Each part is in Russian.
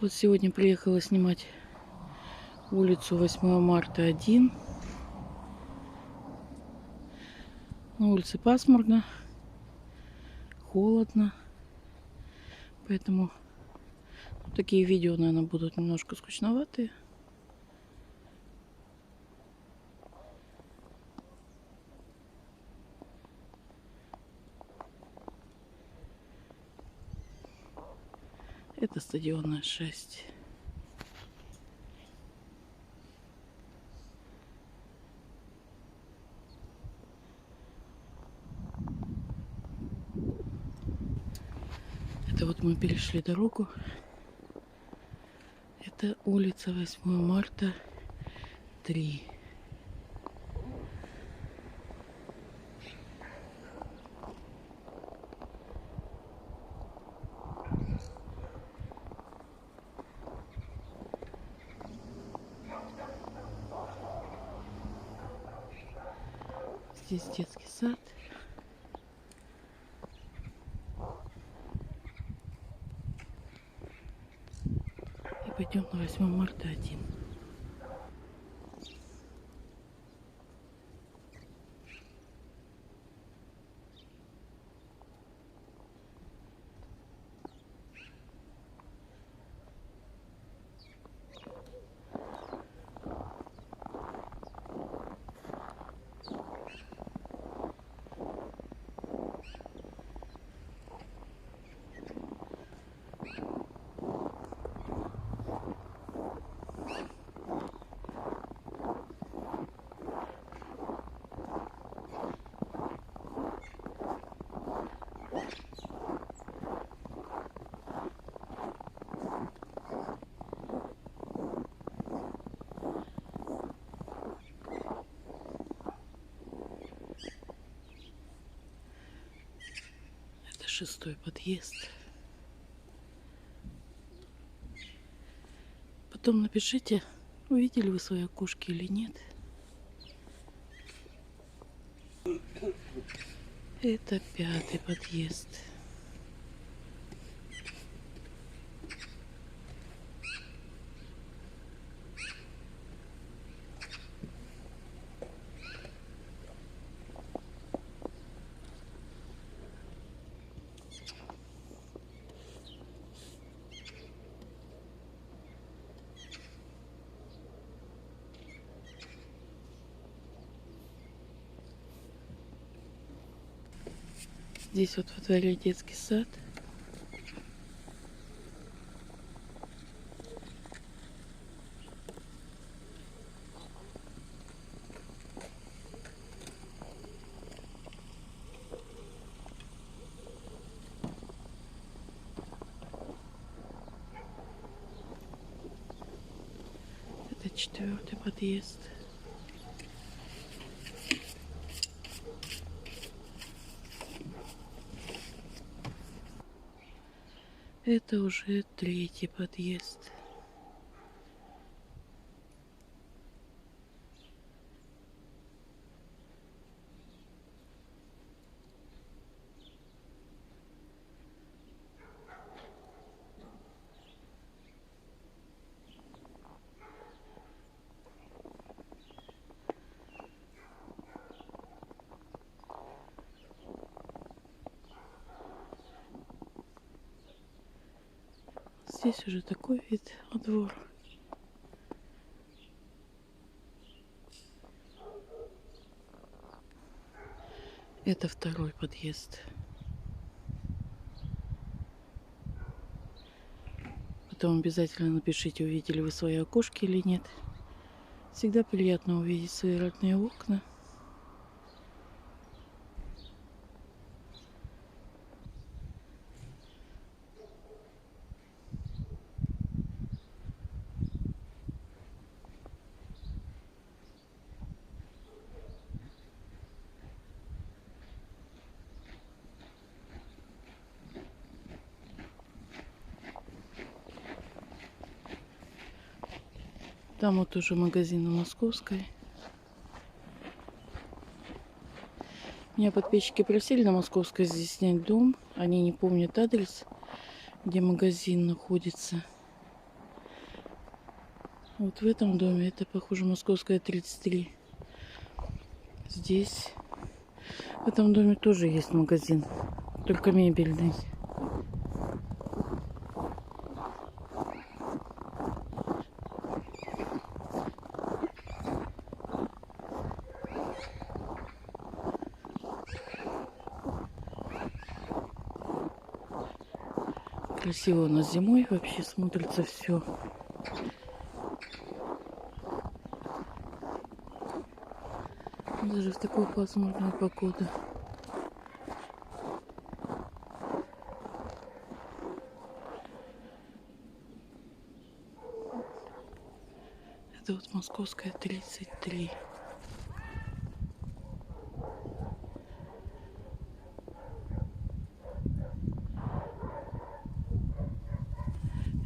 Вот сегодня приехала снимать улицу 8 марта 1. На улице пасмурно, холодно. Поэтому такие видео, наверное, будут немножко скучноватые. Это стадионная 6. Это вот мы перешли дорогу. Это улица 8 марта 3. Здесь детский сад. И пойдем на 8 марта 1. Это 6-й подъезд. Потом напишите, увидели вы свои окошки или нет. Это 5-й подъезд. Здесь вот во дворе детский сад. Это 4-й подъезд. Это уже 3-й подъезд. Здесь уже такой вид во двор. Это 2-й подъезд. Потом обязательно напишите, увидели вы свои окошки или нет. Всегда приятно увидеть свои родные окна. Там вот уже магазин на Московской. Меня подписчики просили на Московской здесь снять дом. Они не помнят адрес, где магазин находится. Вот в этом доме это, похоже, Московская 33. Здесь, в этом доме тоже есть магазин, только мебельный. Красиво у нас зимой вообще смотрится все. Даже в такую пасмурную погоду. Это вот Московская 33.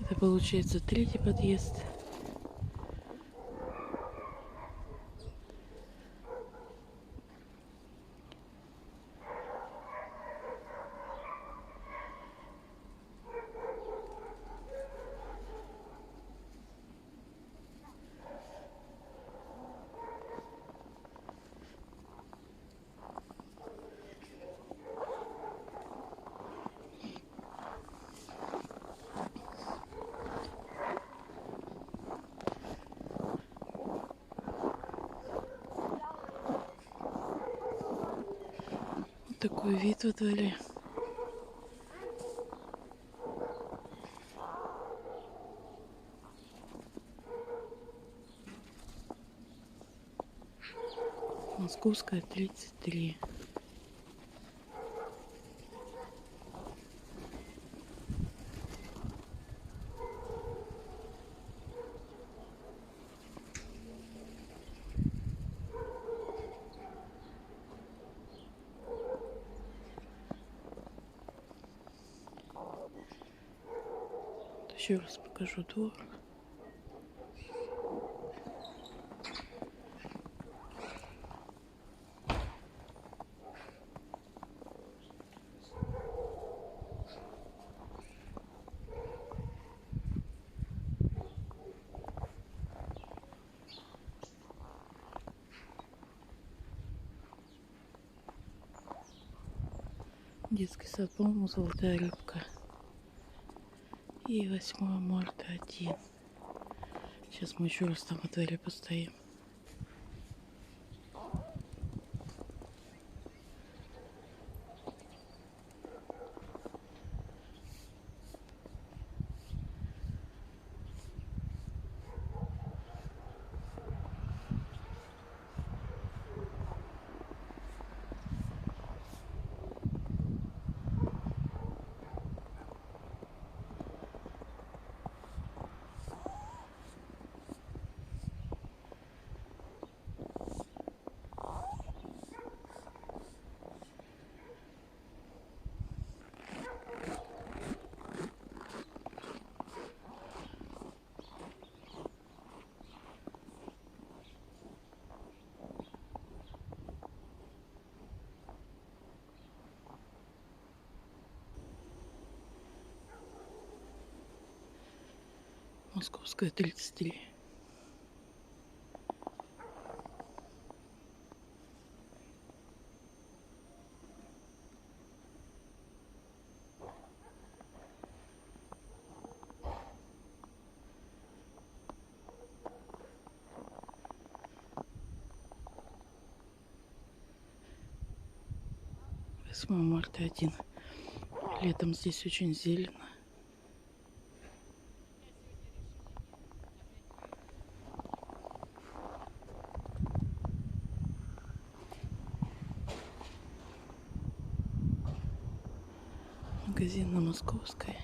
Это получается третий подъезд. Вот такой вид во дворе. Московская 33. Еще раз покажу двор. Детский сад, по-моему, Золотая рыбка. И 8 марта 1. Сейчас мы еще раз там во дворе постоим. Московская 33. Восьмое марта 1. Летом здесь очень зелено. Магазин на Московской.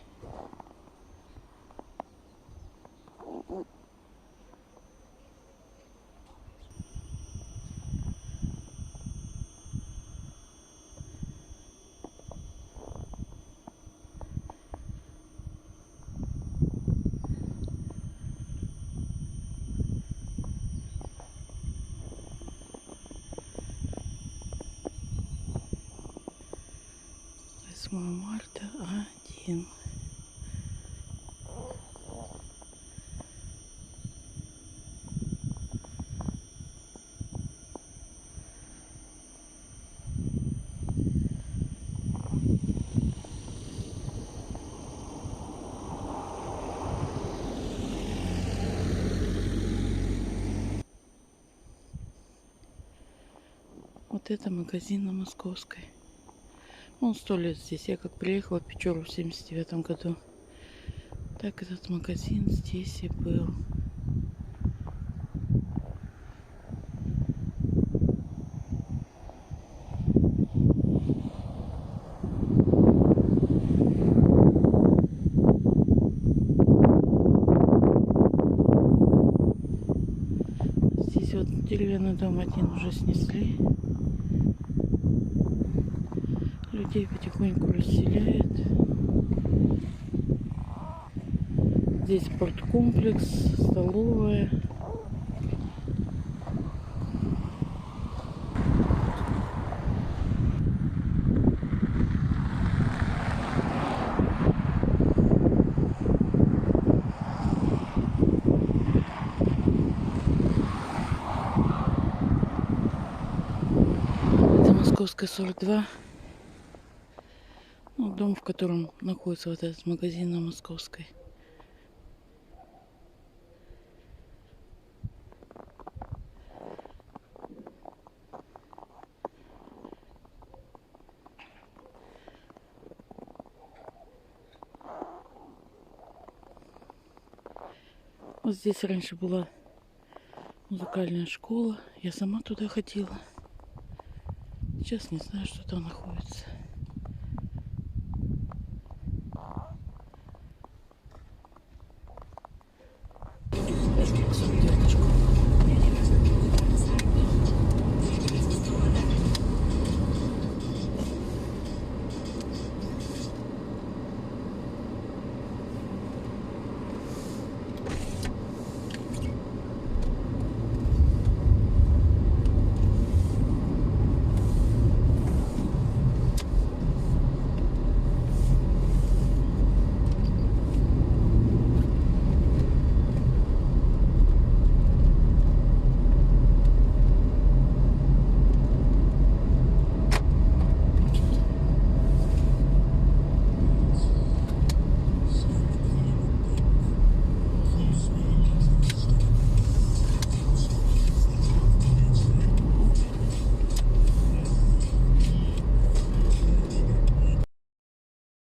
Восьмое марта 1. Вот это магазин на Московской. Он 100 лет здесь. Я как приехала в Печору в 79 году, так этот магазин здесь и был. Здесь вот деревянный дом один уже снесли. Людей потихоньку расселяют. Здесь спорткомплекс, столовая. Это Московская 42. Ну, дом, в котором находится вот этот магазин на Московской. Вот здесь раньше была музыкальная школа. Я сама туда ходила. Сейчас не знаю, что там находится. Дедушка.